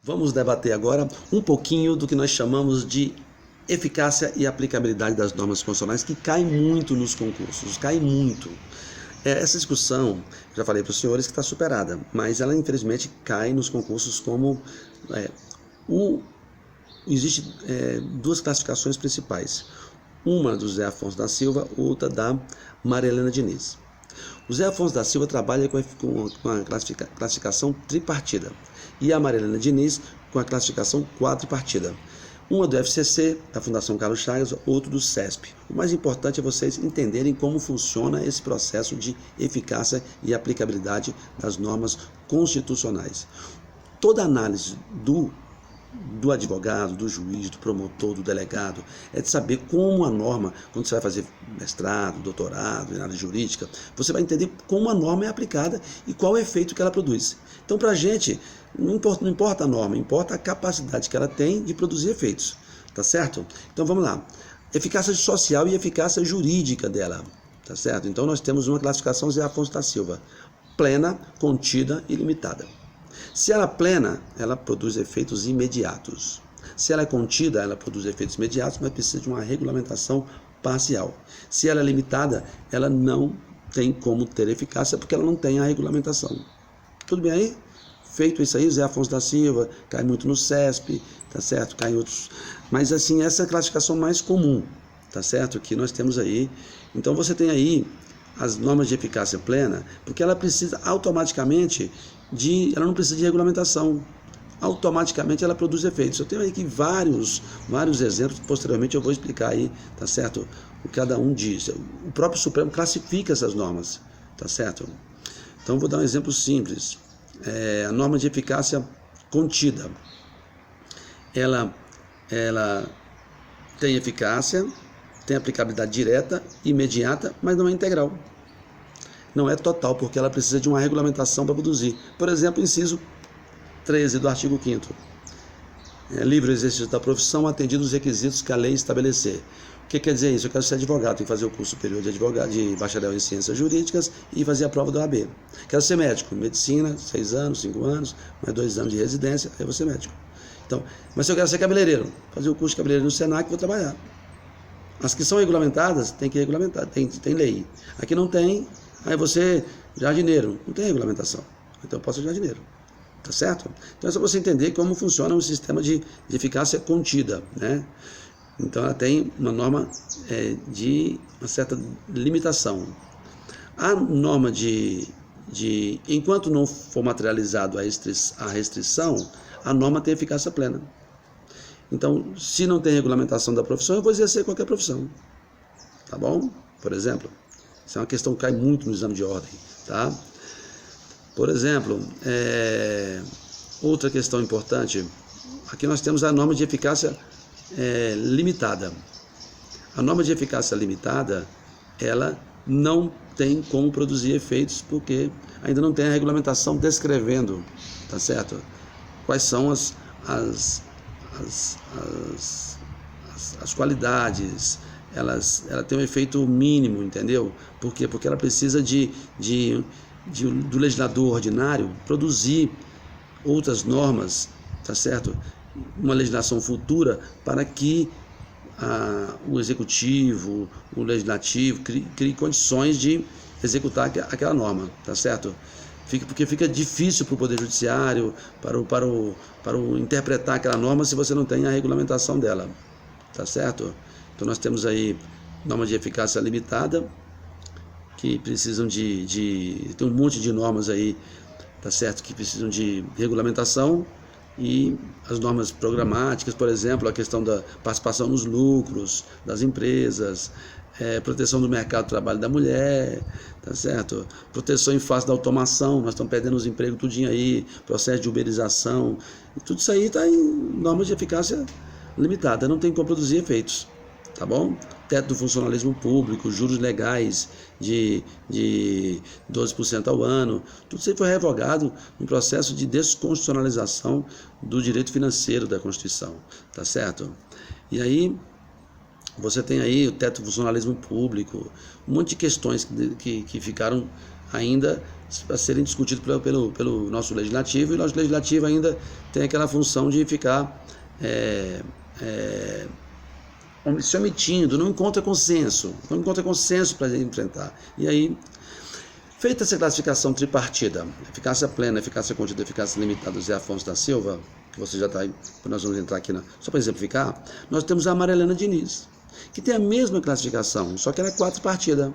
Vamos debater agora um pouquinho do que nós chamamos de eficácia e aplicabilidade das normas constitucionais, que cai muito nos concursos, cai muito. Essa discussão, já falei para os senhores que está superada, mas ela infelizmente cai nos concursos como... Existem duas classificações principais, uma do Zé Afonso da Silva, outra da Maria Helena Diniz. O Zé Afonso da Silva trabalha com a classificação tripartida e a Maria Helena Diniz com a classificação quadripartida. Uma do FCC, da Fundação Carlos Chagas, outro do CESP. O mais importante é vocês entenderem como funciona esse processo de eficácia e aplicabilidade das normas constitucionais. Toda análise do advogado, do juiz, do promotor, do delegado, é de saber como a norma, quando você vai fazer mestrado, doutorado, em área jurídica, você vai entender como a norma é aplicada e qual o efeito que ela produz. Então, para a gente, não importa a norma, importa a capacidade que ela tem de produzir efeitos, tá certo? Então, vamos lá. Eficácia social e eficácia jurídica dela, tá certo? Então, nós temos uma classificação Zé Afonso da Silva, plena, contida e limitada. Se ela é plena, ela produz efeitos imediatos. Se ela é contida, ela produz efeitos imediatos, mas precisa de uma regulamentação parcial. Se ela é limitada, ela não tem como ter eficácia, porque ela não tem a regulamentação. Tudo bem aí? Feito isso aí, Zé Afonso da Silva cai muito no CESP, tá certo? Cai em outros. Mas assim, essa é a classificação mais comum, tá certo? Que nós temos aí. Então você tem aí as normas de eficácia plena, porque ela precisa automaticamente ela não precisa de regulamentação, automaticamente ela produz efeitos. Eu tenho aí aqui vários exemplos, posteriormente eu vou explicar aí, tá certo, o que cada um diz. O próprio Supremo classifica essas normas, tá certo? Então vou dar um exemplo simples. A norma de eficácia contida, ela tem eficácia, tem aplicabilidade direta, imediata, mas não é integral. Não é total, porque ela precisa de uma regulamentação para produzir. Por exemplo, inciso 13 do artigo 5º. Livre exercício da profissão, atendido os requisitos que a lei estabelecer. O que quer dizer isso? Eu quero ser advogado, tenho que fazer o curso superior de advogado, de bacharel em ciências jurídicas e fazer a prova da OAB. Quero ser médico, medicina, 6 anos, 5 anos, mais 2 anos de residência, aí eu vou ser médico. Então, mas se eu quero ser cabeleireiro, fazer o curso de cabeleireiro no Senac, vou trabalhar. As que são regulamentadas, tem que regulamentar, tem lei. Aqui não tem. Aí você, jardineiro, não tem regulamentação, então eu posso ser jardineiro, tá certo? Então é só você entender como funciona um sistema de eficácia contida, né? Então ela tem uma norma de uma certa limitação. A norma enquanto não for materializado a restrição, a norma tem eficácia plena. Então, se não tem regulamentação da profissão, eu vou exercer qualquer profissão, tá bom? Por exemplo, isso é uma questão que cai muito no exame de ordem, tá? Por exemplo, outra questão importante, aqui nós temos a norma de eficácia limitada. A norma de eficácia limitada, ela não tem como produzir efeitos, porque ainda não tem a regulamentação descrevendo, tá certo? Quais são as qualidades. Ela tem um efeito mínimo, entendeu? Por quê? Porque ela precisa do legislador ordinário produzir outras normas, tá certo? Uma legislação futura para que o executivo, o legislativo crie condições de executar aquela norma, tá certo? Porque fica difícil para o Poder Judiciário, para o interpretar aquela norma se você não tem a regulamentação dela, tá certo? Então nós temos aí normas de eficácia limitada, que precisam tem um monte de normas aí, tá certo, que precisam de regulamentação, e as normas programáticas, por exemplo, a questão da participação nos lucros das empresas, proteção do mercado de trabalho da mulher, tá certo? Proteção em face da automação, nós estamos perdendo os empregos tudinho aí, processo de uberização, e tudo isso aí está em normas de eficácia limitada, não tem como produzir efeitos, tá bom? Teto do funcionalismo público, juros legais de 12% ao ano, tudo isso aí foi revogado no processo de desconstitucionalização do direito financeiro da Constituição, tá certo? E aí você tem aí o teto do funcionalismo público, um monte de questões que ficaram ainda a serem discutidos pelo nosso legislativo, e o nosso legislativo ainda tem aquela função de ficar se omitindo, não encontra consenso para enfrentar. E aí, feita essa classificação tripartida, eficácia plena, eficácia contida, eficácia limitada do Zé Afonso da Silva, que você já está aí, nós vamos entrar aqui, só para exemplificar, nós temos a Maria Diniz, que tem a mesma classificação, só que ela é quadripartida.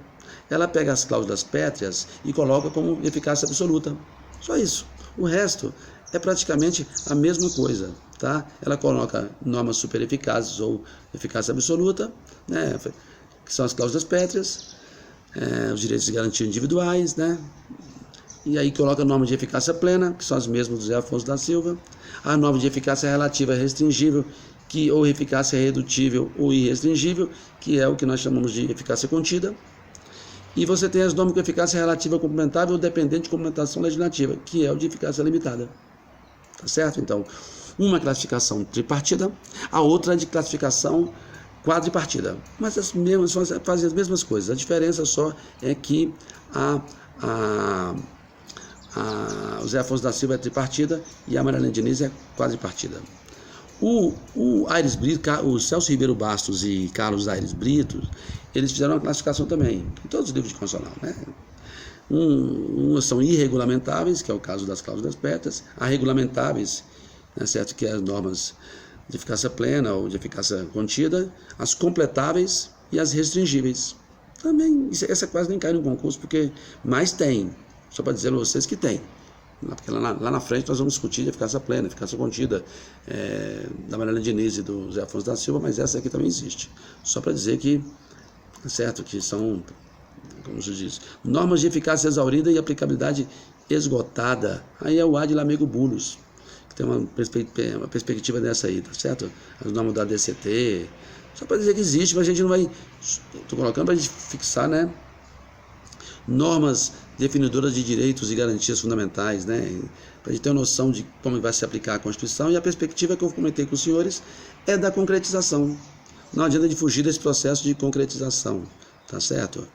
Ela pega as cláusulas pétreas e coloca como eficácia absoluta. Só isso. O resto é praticamente a mesma coisa, tá? Ela coloca normas super eficazes ou eficácia absoluta, né? Que são as cláusulas pétreas, os direitos de garantia individuais, né? E aí coloca a norma de eficácia plena, que são as mesmas do Zé Afonso da Silva, a norma de eficácia relativa restringível, que ou eficácia redutível ou irrestringível, que é o que nós chamamos de eficácia contida. E você tem as normas de eficácia relativa complementável ou dependente de complementação legislativa, que é o de eficácia limitada. Tá certo? Então, uma classificação tripartida, a outra é de classificação quadripartida. Mas fazem as mesmas coisas. A diferença só é que o Zé Afonso da Silva é tripartida e a Maria Diniz é quadripartida. O Aires Brito, o Celso Ribeiro Bastos e Carlos Aires Brito, eles fizeram uma classificação também, em todos os livros de constitucional, né? Umas são irregulamentáveis, que é o caso das cláusulas pétreas, a regulamentáveis, né, certo? Que é as normas de eficácia plena ou de eficácia contida, as completáveis e as restringíveis. Também, essa quase nem cai no concurso, porque mais tem, só para dizer a vocês que tem. Porque lá na frente nós vamos discutir de eficácia plena, eficácia contida, da Maria Diniz e do Zé Afonso da Silva, mas essa aqui também existe. Só para dizer que, certo, que são, como se diz, normas de eficácia exaurida e aplicabilidade esgotada. Aí é o Ad Lamego Bullos, que tem uma perspectiva dessa aí, tá certo? As normas da DCT, só para dizer que existe, mas a gente não vai, estou colocando para a gente fixar, né? Normas definidoras de direitos e garantias fundamentais, né? Para a gente ter uma noção de como vai se aplicar a Constituição, e a perspectiva que eu comentei com os senhores é da concretização. Não adianta de fugir desse processo de concretização, tá certo?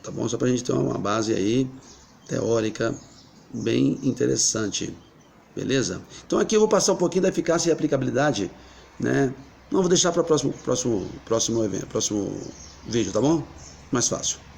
Tá bom? Só para a gente ter uma base aí teórica bem interessante, beleza? Então aqui eu vou passar um pouquinho da eficácia e aplicabilidade, né? Não vou deixar para o próximo vídeo, tá bom? Mais fácil.